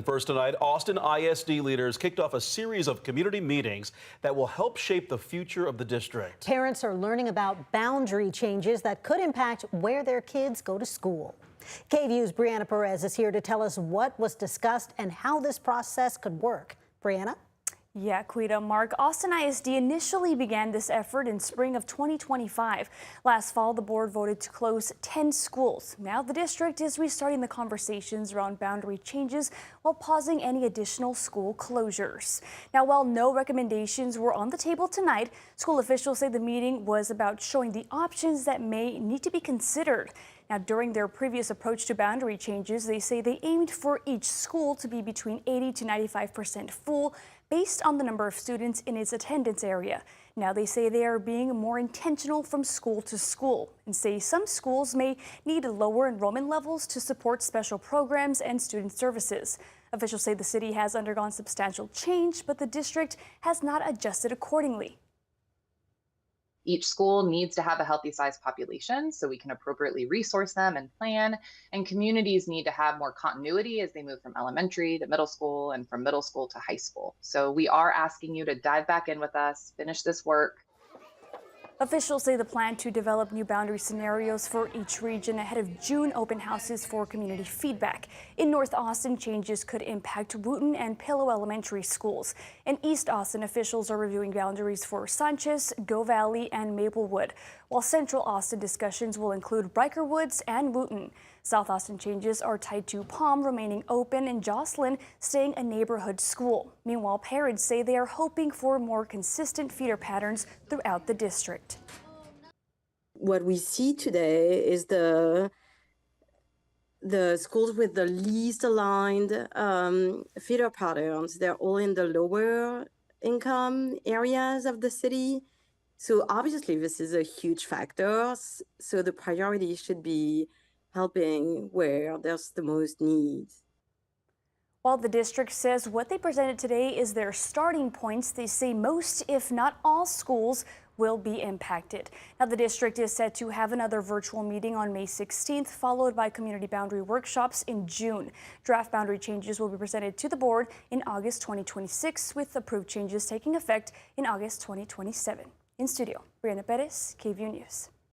First tonight, Austin ISD leaders kicked off a series of community meetings that will help shape the future of the district. Parents are learning about boundary changes that could impact where their kids go to school. KVUE's Brianna Perez is here to tell us what was discussed and how this process could work. Brianna? Yeah, Quita, Mark, Austin ISD initially began this effort in spring of 2025. Last fall, the board voted to close 10 schools. Now the district is restarting the conversations around boundary changes while pausing any additional school closures. Now, while no recommendations were on the table tonight, school officials say the meeting was about showing the options that may need to be considered. Now, during their previous approach to boundary changes, they say they aimed for each school to be between 80 to 95% full based on the number of students in its attendance area. Now, they say they are being more intentional from school to school and say some schools may need lower enrollment levels to support special programs and student services. Officials say the city has undergone substantial change, but the district has not adjusted accordingly. Each school needs to have a healthy size population so we can appropriately resource them and plan, and communities need to have more continuity as they move from elementary to middle school and from middle school to high school. So we are asking you to dive back in with us, finish this work. Officials say the plan to develop new boundary scenarios for each region ahead of June open houses for community feedback. In North Austin, changes could impact Wooten and Pillow elementary schools. In East Austin, officials are reviewing boundaries for Sanchez, Go Valley, and Maplewood, while Central Austin discussions will include Riker Woods and Wooten. South Austin changes are tied to Palm remaining open and Jocelyn staying a neighborhood school. Meanwhile, parents say they are hoping for more consistent feeder patterns throughout the district. What we see today is the schools with the least aligned feeder patterns. They're all in the lower income areas of the city. So obviously this is a huge factor. So the priority should be helping where there's the most need. While the district says what they presented today is their starting points, they say most, if not all, schools will be impacted. Now, the district is set to have another virtual meeting on May 16th, followed by community boundary workshops in June. Draft boundary changes will be presented to the board in August 2026, with approved changes taking effect in August 2027. In studio, Brianna Perez, KVUE News.